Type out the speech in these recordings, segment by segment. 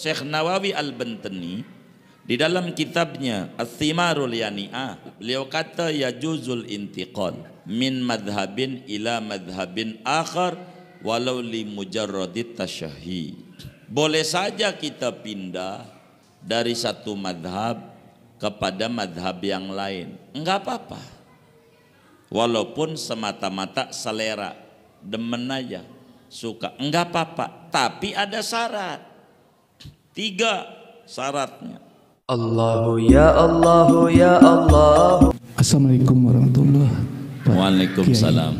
Syekh Nawawi Al-Bantani di dalam kitabnya Ats-Thimarul Yani'ah, beliau kata yajuzul intiqal min madhabin ila madhabin akhar walau li mujarradit tasyahhi. Boleh saja kita pindah dari satu madhab kepada madhab yang lain, enggak apa-apa, walaupun semata-mata selera, demen aja, suka, enggak apa-apa. Tapi ada syarat, 3 syaratnya. Allahu ya Allahu ya Allah. Assalamualaikum warahmatullahi wabarakatuh. Waalaikumsalam.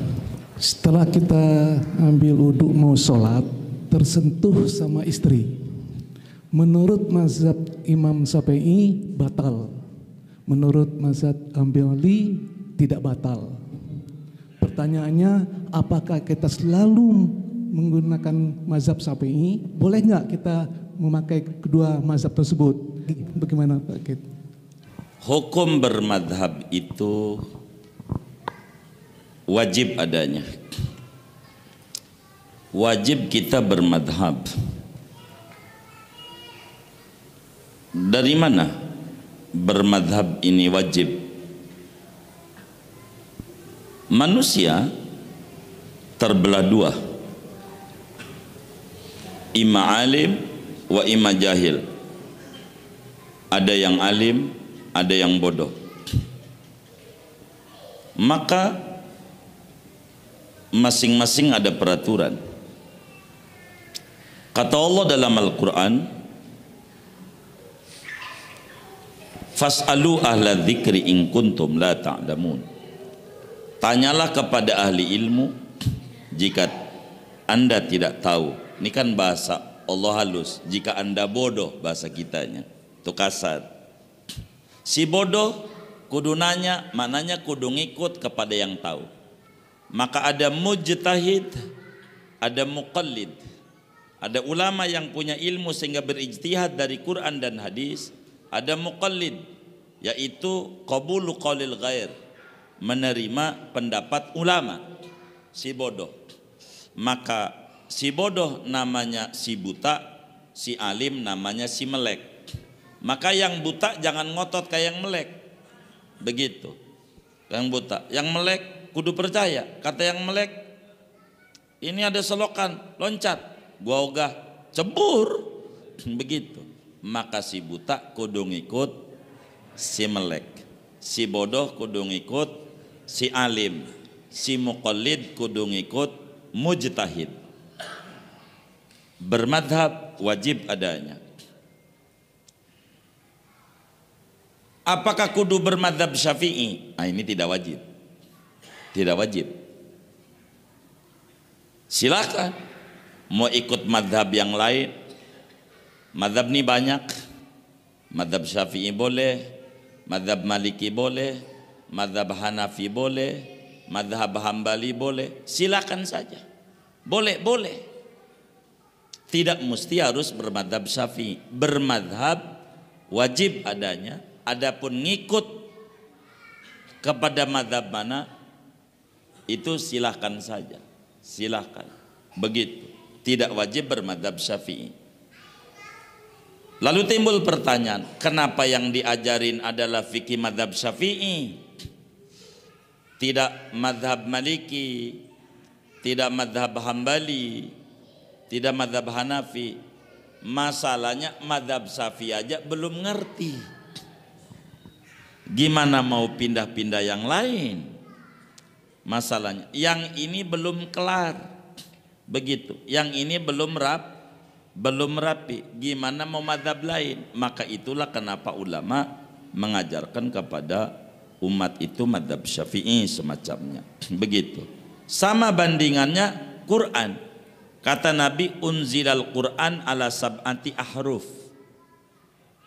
Setelah kita ambil wudhu mau sholat, tersentuh sama istri, menurut mazhab Imam Syafi'i batal, menurut mazhab Hambali tidak batal. Pertanyaannya, apakah kita selalu menggunakan mazhab Syafi'i? Boleh nggak kita memakai kedua mazhab tersebut? Bagaimana Pak Kit? Hukum bermadhab itu wajib adanya. Wajib kita bermadhab. Dari mana bermadhab ini wajib? Manusia terbelah 2, imma alim wa imma jahil. Ada yang alim, ada yang bodoh. Maka masing-masing ada peraturan. Kata Allah dalam Al-Quran, fas'alu ahla dzikri in kuntum la ta'lamun. Tanyalah kepada ahli ilmu jika Anda tidak tahu. Ini kan bahasa Allah halus. Jika Anda bodoh, bahasa kitanya itu kasar. Si bodoh kudu nanya, mananya kudu ngikut kepada yang tahu. Maka ada mujtahid, ada muqallid. Ada ulama yang punya ilmu sehingga berijtihad dari Quran dan hadis. Ada muqallid, yaitu qabulu qaulil ghair, menerima pendapat ulama. Si bodoh, maka si bodoh namanya si buta, si alim namanya si melek. Maka yang buta jangan ngotot kayak yang melek, begitu. Yang buta, yang melek kudu percaya. Kata yang melek, ini ada selokan, loncat, gua ogah, cebur, begitu. Maka si buta kudu ngikut si melek, si bodoh kudu ngikut si alim, si muqallid kudu ngikut mujtahid. Bermadhab wajib adanya. Apakah kudu bermadhab Syafi'i? Nah, ini tidak wajib. Tidak wajib. Silakan mau ikut madhab yang lain. Madhab ini banyak. Madhab Syafi'i boleh, madhab Maliki boleh, madhab Hanafi boleh, madhab Hambali boleh. Silakan saja. Boleh, boleh. Tidak mesti harus bermadhab Syafi'i. Bermadhab wajib adanya. Adapun ngikut kepada madhab mana, itu silahkan saja. Silahkan. Begitu. Tidak wajib bermadhab Syafi'i. Lalu timbul pertanyaan, kenapa yang diajarin adalah fikih madhab Syafi'i, tidak madhab Maliki, tidak madhab Hambali, tidak madhab Hanafi? Masalahnya madhab Syafi'i aja belum ngerti, gimana mau pindah-pindah yang lain? Masalahnya yang ini belum kelar, begitu. Yang ini belum rapi, gimana mau madhab lain? Maka itulah kenapa ulama mengajarkan kepada umat itu madhab Syafi'i semacamnya, begitu. Sama bandingannya Quran. Kata Nabi, unzilal Quran ala sab'ati ahruf.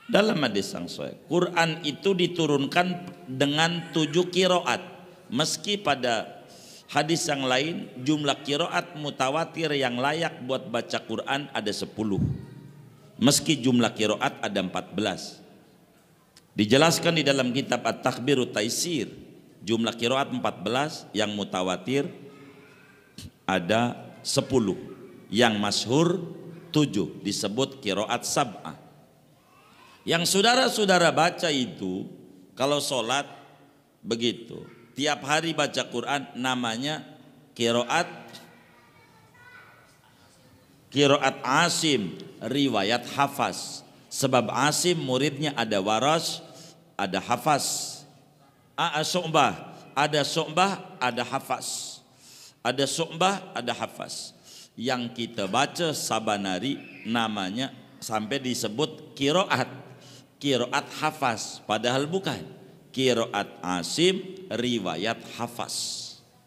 Dalam hadis yang sahih, Quran itu diturunkan dengan 7 qiraat. Meski pada hadis yang lain jumlah qiraat mutawatir yang layak buat baca Quran ada 10. Meski jumlah qiraat ada 14. Dijelaskan di dalam kitab At-Takhbirut Taisir, jumlah qiraat 14, yang mutawatir ada 10. Yang masyhur 7 disebut qiraat sab'ah. Yang saudara-saudara baca itu kalau sholat begitu, tiap hari baca Quran, namanya qiraat Asim riwayat Hafaz. Sebab Asim muridnya ada Warash, ada Hafaz. Syu'bah, ada Syu'bah, ada Hafaz. Ada Syu'bah, ada Hafaz. Yang kita baca sabanari namanya sampai disebut qiraat Hafaz, padahal bukan. Qiraat Asim riwayat Hafaz,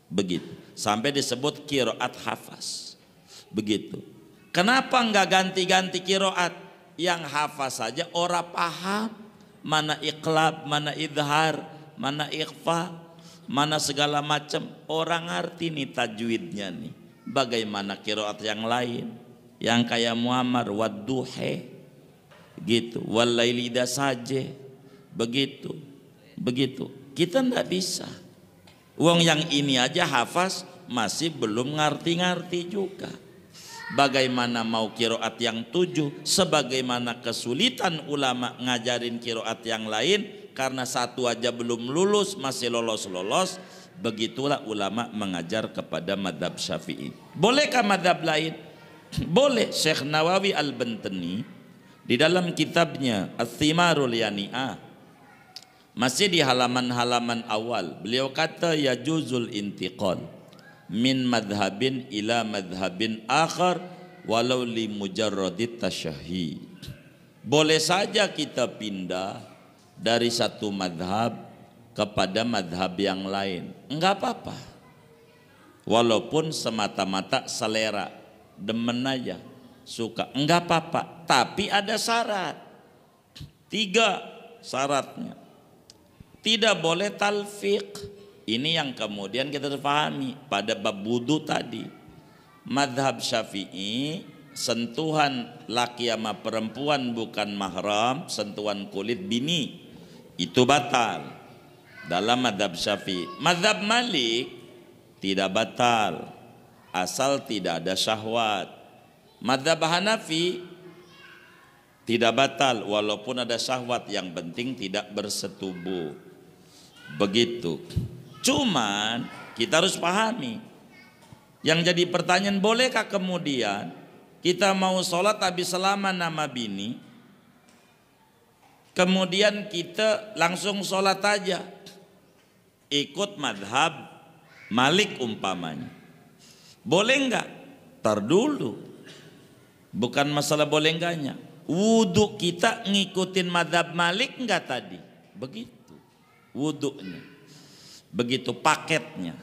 begitu. Sampai disebut qiraat Hafaz, begitu. Kenapa enggak ganti-ganti qiraat? Yang Hafaz saja orang paham, mana iqlab, mana idhar, mana ikhfa, mana segala macam, orang ngerti nih tajwidnya nih. Bagaimana qiraat yang lain yang kayak Muammar wadduhe gitu, walaili idza saje, begitu kita ndak bisa. Wong yang ini aja Hafaz masih belum ngerti juga. Bagaimana mau qiraat yang 7? Sebagaimana kesulitan ulama ngajarin qiraat yang lain karena satu aja belum lulus, masih lolos. Begitulah ulama mengajar kepada madhab Syafi'i. Bolehkah madhab lain? Boleh. Syekh Nawawi Al-Bantani di dalam kitabnya Ats-Thimarul Yani'ah, masih di halaman-halaman awal, beliau kata yajuzul intiqal min madhabin ila madhabin akhar walau li mujarradit tasyahhi. Boleh saja kita pindah dari satu madhab kepada madhab yang lain, enggak apa-apa, walaupun semata-mata selera, demen aja, suka, enggak apa-apa. Tapi ada syarat, 3 syaratnya. Tidak boleh talfiq. Ini yang kemudian kita pahami pada bab wudu tadi. Madhab Syafi'i, sentuhan laki sama perempuan bukan mahram, sentuhan kulit bini, itu batal dalam madhab Syafi'i. Madhab Malik tidak batal asal tidak ada syahwat. Madhab Hanafi tidak batal walaupun ada syahwat, yang penting tidak bersetubuh, begitu. Cuman kita harus pahami, yang jadi pertanyaan, bolehkah kemudian kita mau sholat habis salaman nama bini, kemudian kita langsung sholat aja ikut madhab Malik umpamanya, boleh enggak? Tar dulu, bukan masalah boleh enggaknya. Wudhu kita ngikutin madhab Malik enggak tadi? Begitu wudhunya, begitu paketnya,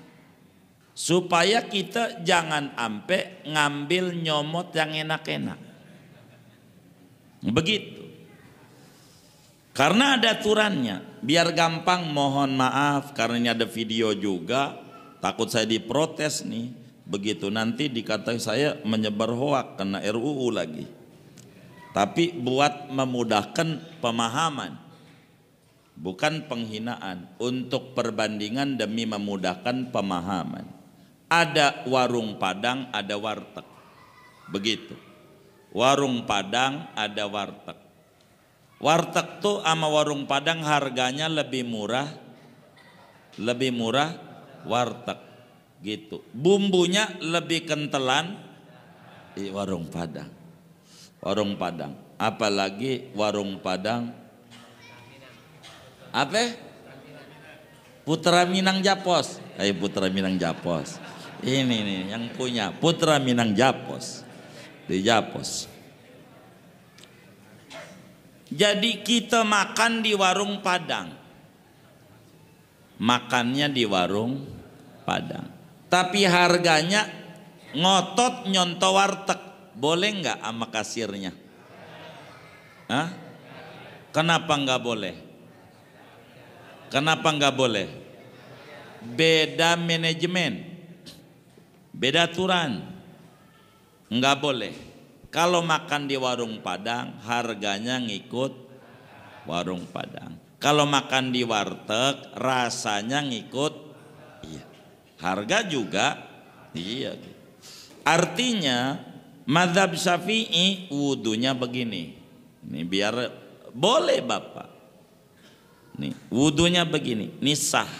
supaya kita jangan ampe ngambil nyomot yang enak-enak, begitu. Karena ada aturannya, biar gampang. Mohon maaf karena ini ada video juga, takut saya diprotes nih, begitu. Nanti dikatakan saya menyebar hoak kena RUU lagi. Tapi buat memudahkan pemahaman, bukan penghinaan, untuk perbandingan demi memudahkan pemahaman. Ada warung Padang, ada warteg, begitu. Warung Padang ada warteg. Warteg tuh sama warung Padang harganya lebih murah warteg, gitu. Bumbunya lebih kentelan di warung Padang. Warung Padang, apalagi warung Padang apa? Putra Minang Japos. Putra Minang Japos. Ini nih yang punya Putra Minang Japos di Japos. Jadi kita makan di warung Padang, makannya di warung Padang, tapi harganya ngotot nyonto warteg. Boleh nggak sama kasirnya? Hah? Kenapa nggak boleh? Kenapa nggak boleh? Beda manajemen, beda aturan, nggak boleh. Kalau makan di warung Padang harganya ngikut warung Padang. Kalau makan di warteg rasanya ngikut, iya. Harga juga, iya. Artinya Mazhab Syafi'i wudunya begini. Ini biar boleh Bapak. Nih, wudunya begini, ini sah.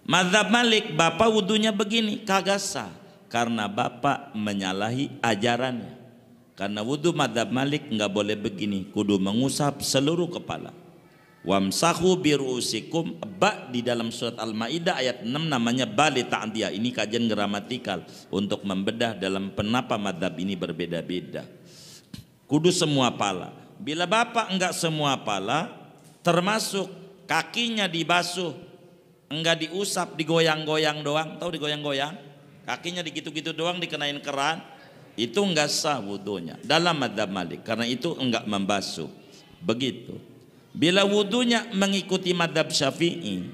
Mazhab Malik, Bapak wudunya begini, kagak sah. Karena Bapak menyalahi ajarannya. Karena wudu mazhab Malik nggak boleh begini, kudu mengusap seluruh kepala. Wamsahu birusikum, ba di dalam surat Al-Maidah ayat 6 namanya bali ta'diyah. Ini kajian gramatikal untuk membedah dalam kenapa mazhab ini berbeda-beda. Kudu semua pala. Bila Bapak enggak semua pala, termasuk kakinya dibasuh, enggak diusap, digoyang-goyang doang, tahu digoyang-goyang? Kakinya digitu-gitu doang dikenain keran, itu enggak sah wudunya dalam mazhab Malik, karena itu enggak membasuh. Begitu. Bila wudunya mengikuti mazhab Syafi'i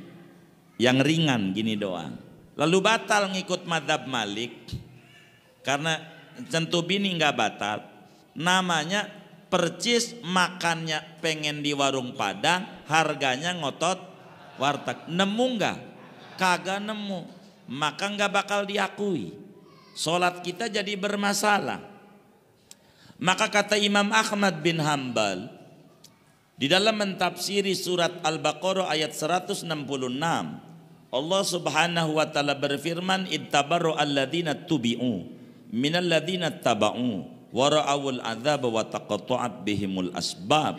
yang ringan gini doang, lalu batal ngikut mazhab Malik karena tentu bini enggak batal, namanya percis makannya pengen di warung Padang, harganya ngotot warteg. Nemu enggak? Kagak nemu, maka enggak bakal diakui. Sholat kita jadi bermasalah. Maka kata Imam Ahmad bin Hambal di dalam mentafsiri surat Al-Baqarah ayat 166, Allah Subhanahu wa taala berfirman, ittabaru alladzina tubi'u minal ladzina taba'u wa ra'awul adzab wa taqatta'at bihimul asbab.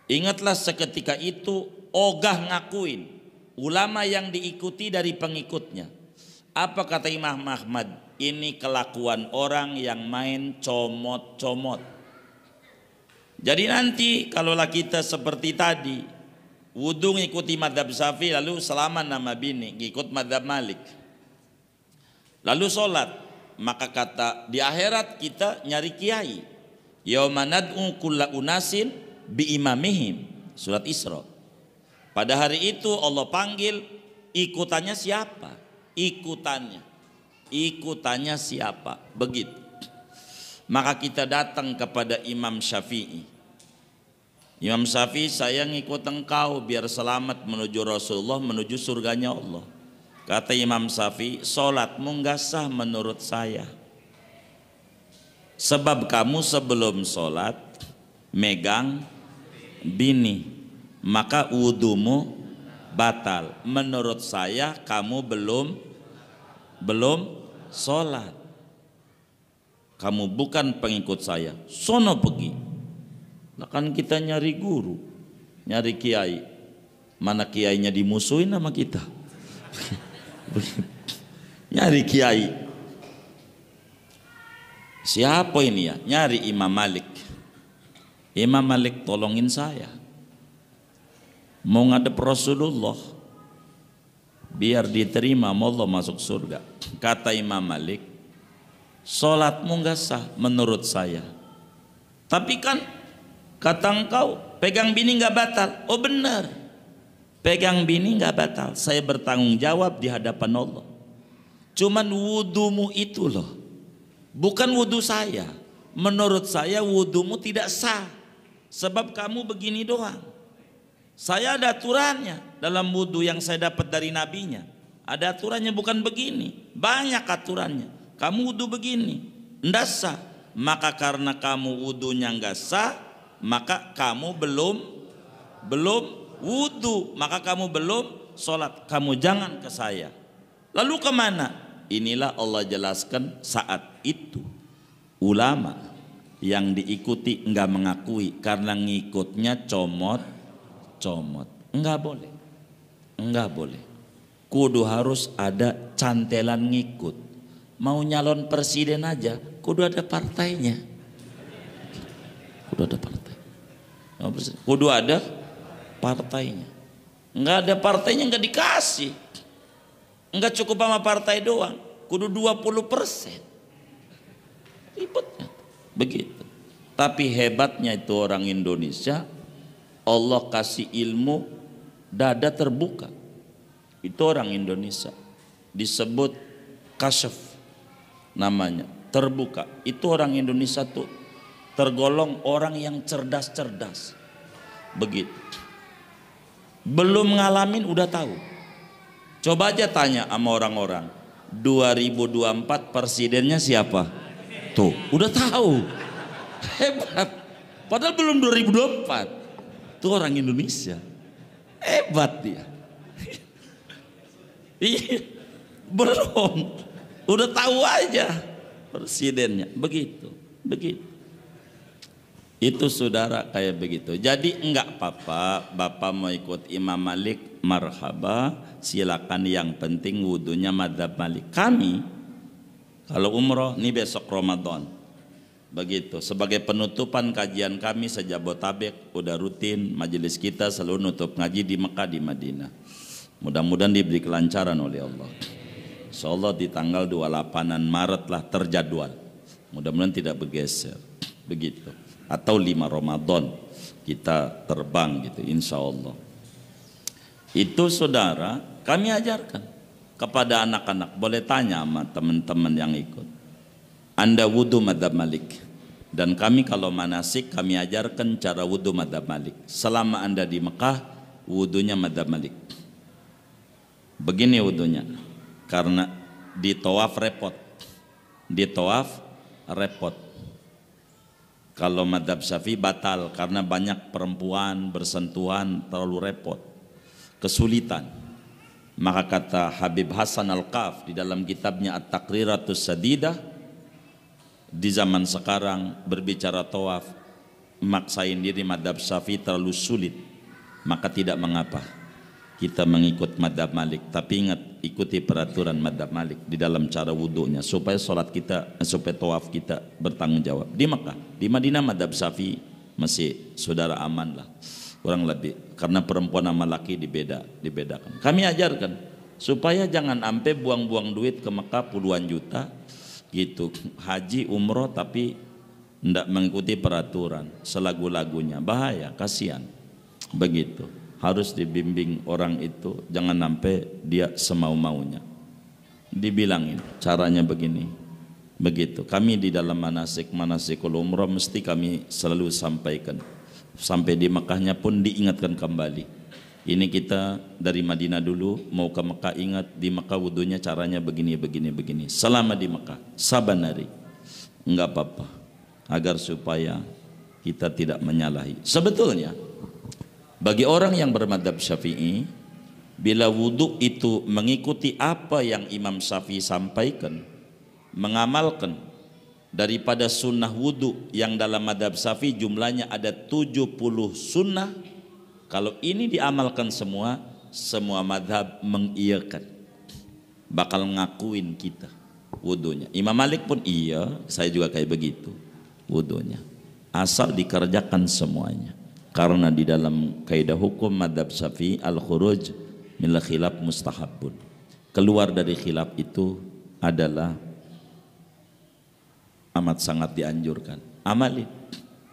Ingatlah seketika itu ogah ngakuin ulama yang diikuti dari pengikutnya. Apa kata Imam Ahmad? Ini kelakuan orang yang main comot-comot. Jadi nanti kalaulah kita seperti tadi wudu ngikuti mazhab Syafi'i, lalu salaman nama bini ngikut mazhab Malik, lalu sholat, maka kata di akhirat kita nyari kiai. Yauma nad'u kulla unasin bi imamihim, surat Isra. Pada hari itu Allah panggil, ikutannya siapa? Ikutannya siapa? Begitu. Maka kita datang kepada Imam Syafi'i. Imam Syafi'i, saya ngikut engkau biar selamat menuju Rasulullah, menuju surganya Allah. Kata Imam Syafi'i, sholatmu nggak sah menurut saya. Sebab kamu sebelum sholat megang bini, maka wudumu batal. Menurut saya kamu belum sholat. Kamu bukan pengikut saya, sono pergi. Nah kan kita nyari guru, nyari kiai. Mana kiainya dimusuhin sama kita. Nyari kiai. Siapa ini ya? Nyari Imam Malik. Imam Malik tolongin saya. Mau ngadep Rasulullah biar diterima Allah masuk surga. Kata Imam Malik, sholatmu nggak sah menurut saya. Tapi kan kata engkau pegang bini nggak batal. Oh benar, pegang bini nggak batal. Saya bertanggung jawab di hadapan Allah. Cuman wudumu itu loh, bukan wudu saya. Menurut saya wudumu tidak sah, sebab kamu begini doang. Saya ada aturannya dalam wudu yang saya dapat dari nabinya. Ada aturannya, bukan begini. Banyak aturannya. Kamu wudu begini, ndak sah. Maka karena kamu wudunya nggak sah, maka kamu belum wudu, maka kamu belum sholat. Kamu jangan ke saya. Lalu kemana? Inilah Allah jelaskan saat itu ulama yang diikuti nggak mengakui karena ngikutnya comot. Nggak boleh. Kudu harus ada cantelan ngikut. Mau nyalon presiden aja kudu ada partainya. Kudu ada partainya. Enggak ada partainya enggak dikasih. Enggak cukup sama partai doang, kudu 20%. Ribetnya. Begitu. Tapi hebatnya itu orang Indonesia, Allah kasih ilmu dada terbuka. Itu orang Indonesia. Disebut kasyaf namanya, terbuka. Itu orang Indonesia tuh tergolong orang yang cerdas-cerdas. Begitu. Belum ngalamin udah tahu. Coba aja tanya sama orang-orang, 2024 presidennya siapa? Tuh, udah tahu. Hebat. Padahal belum 2024. Tuh orang Indonesia. Hebat dia. Iya. Belum. Udah tahu aja presidennya. Begitu. Begitu. Itu saudara kayak begitu. Jadi enggak apa-apa, Bapak mau ikut Imam Malik, marhaba, silakan, yang penting wudunya madzhab Malik. Kami kalau umroh ini besok Ramadan. Begitu. Sebagai penutupan kajian kami sejabotabek, udah rutin majelis kita selalu nutup ngaji di Mekah, di Madinah. Mudah-mudahan diberi kelancaran oleh Allah. Insyaallah di tanggal 28 Maret lah terjadwal. Mudah-mudahan tidak bergeser. Begitu. Atau 5 Ramadan kita terbang gitu, insya Allah. Itu saudara kami ajarkan kepada anak-anak. Boleh tanya sama teman-teman yang ikut, Anda wudu madzhab Malik, dan kami kalau manasik kami ajarkan cara wudu madzhab Malik. Selama Anda di Mekah, wudunya madzhab Malik. Begini wudunya, karena di tawaf repot, di tawaf repot. Kalau madhab Syafi'i batal karena banyak perempuan bersentuhan, terlalu repot, kesulitan. Maka kata Habib Hasan Al-Qaf di dalam kitabnya At-Taqriratus Sadidah, di zaman sekarang berbicara tawaf, maksain diri madhab Syafi'i terlalu sulit, maka tidak mengapa kita mengikut madhab Malik. Tapi ingat, ikuti peraturan madhab Malik di dalam cara wudhunya, supaya sholat kita, supaya tawaf kita bertanggung jawab. Di Mekah, di Madinah madhab Syafi'i masih saudara aman lah, kurang lebih, karena perempuan sama laki dibedakan. Kami ajarkan supaya jangan sampai buang-buang duit ke Mekah puluhan juta gitu, haji umroh tapi tidak mengikuti peraturan selagu-lagunya, bahaya, kasihan. Begitu. Harus dibimbing orang itu, jangan sampai dia semau-maunya. Dibilangin caranya begini, begitu. Kami di dalam manasikul umrah mesti kami selalu sampaikan. Sampai di Mekahnya pun diingatkan kembali. Ini kita dari Madinah dulu mau ke Mekah, ingat di Mekah wudunya caranya begini. Selama di Mekah saban hari, enggak apa-apa, agar supaya kita tidak menyalahi. Sebetulnya bagi orang yang bermadhab Syafi'i, bila wudhu itu mengikuti apa yang Imam Syafi'i sampaikan, mengamalkan daripada sunnah wudhu yang dalam madhab Syafi'i jumlahnya ada 70 sunnah, kalau ini diamalkan semua madhab mengiyakan, bakal ngakuin kita wudhunya. Imam Malik pun iya, saya juga kayak begitu wudhunya, asal dikerjakan semuanya. Karena di dalam kaidah hukum madhab Syafi'i al-khuruj minal khilaf mustahabun, keluar dari khilaf itu adalah amat sangat dianjurkan. Amalin,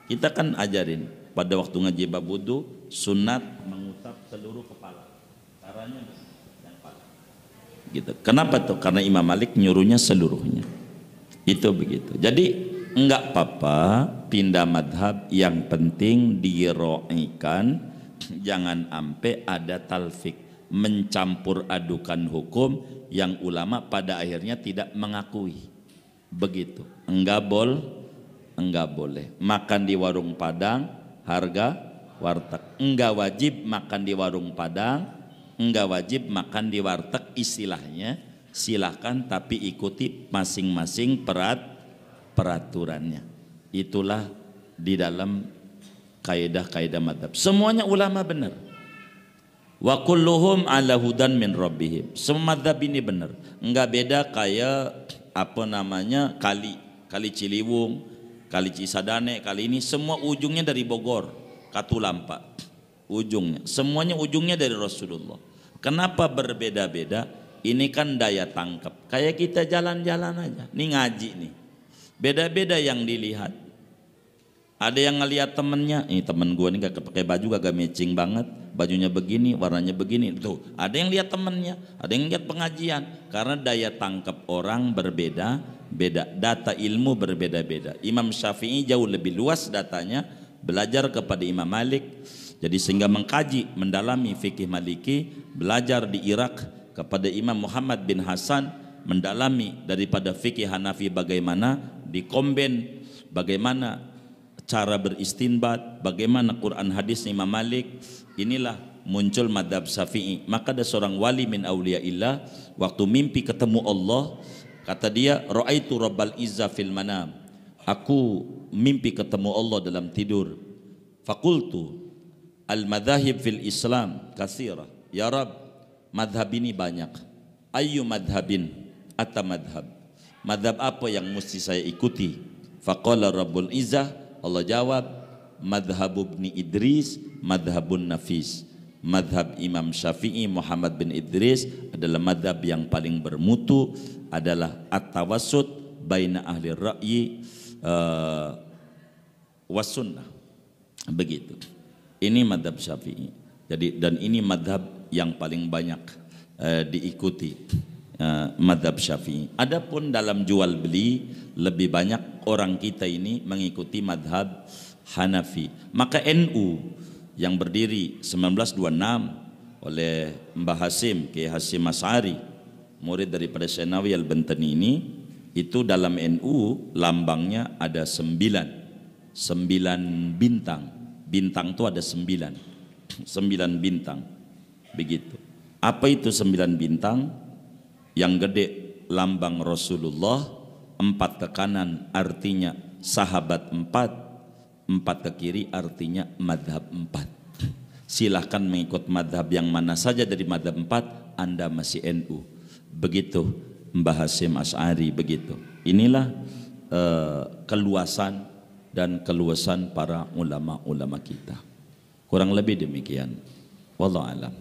kita kan ajarin pada waktu ngaji bab wudu, sunat mengusap seluruh kepala, caranya yang kepala gitu. Kenapa tuh? Karena Imam Malik nyuruhnya seluruhnya. Itu begitu. Jadi enggak apa-apa pindah madhab, yang penting diroikan, jangan sampai ada talfik, mencampur adukan hukum yang ulama pada akhirnya tidak mengakui. Begitu. Enggak boleh makan di warung Padang harga warteg, enggak wajib makan di warung Padang, enggak wajib makan di warteg, istilahnya silakan, tapi ikuti masing-masing peraturannya. Itulah di dalam kaidah-kaidah madhab. Semuanya ulama benar. Wa kulluhum ala hudan min rabbihim. Semua madhab ini benar. Enggak beda kayak apa namanya kali Ciliwung, kali Cisadane, kali ini semua ujungnya dari Bogor, Katulampa. Ujungnya, semuanya ujungnya dari Rasulullah. Kenapa berbeda-beda? Ini kan daya tangkap. Kayak kita jalan-jalan aja. Nih ngaji nih. Beda-beda yang dilihat. Ada yang ngelihat temennya, ini temen gue nih gak pakai baju, gak matching banget, bajunya begini, warnanya begini. Tuh, ada yang lihat temennya, ada yang lihat pengajian. Karena daya tangkap orang berbeda-beda, data ilmu berbeda-beda. Imam Syafi'i jauh lebih luas datanya, belajar kepada Imam Malik. Jadi sehingga mengkaji, mendalami fikih Maliki, belajar di Irak kepada Imam Muhammad bin Hasan, mendalami daripada fikih Hanafi bagaimana, dikomben bagaimana cara beristinbat, bagaimana Quran hadis Imam Malik, inilah muncul madhab Syafi'i. Maka ada seorang wali min awliyaillah, waktu mimpi ketemu Allah, kata dia, ra'aitu rabbal izza fil manam, aku mimpi ketemu Allah dalam tidur. Fakultu al madhahib fil Islam katsira, ya Rabb, madhab ini banyak. Ayyu madhabin ata madhab, madhab apa yang mesti saya ikuti? Faqala rabbul izzah, Allah jawab, madhab ibni Idris madhabun nafis. Madhab Imam Syafi'i Muhammad bin Idris adalah madhab yang paling bermutu, adalah at-tawassut baina ahli ra'yi was sunnah. Begitu. Ini madhab Syafi'i. Jadi, dan ini madhab yang paling banyak diikuti, madhab Syafi'i. Adapun dalam jual beli, lebih banyak orang kita ini mengikuti madhab Hanafi. Maka NU yang berdiri 1926 oleh Mbah Hasim, Kiai Hasim Asy'ari, murid daripada Syekh Nawawi Al-Bantani ini, itu dalam NU lambangnya ada 9 bintang. Bintang itu ada 9 bintang. Begitu. Apa itu 9 bintang? Yang gede lambang Rasulullah, 4 ke kanan artinya sahabat 4 ke kiri artinya madhab 4. Silahkan mengikut madhab yang mana saja dari madhab 4, Anda masih NU. Begitu Mbah Hasim Asy'ari, begitu. Inilah keluasan dan keluasan para ulama-ulama kita. Kurang lebih demikian. Wallahu a'lam.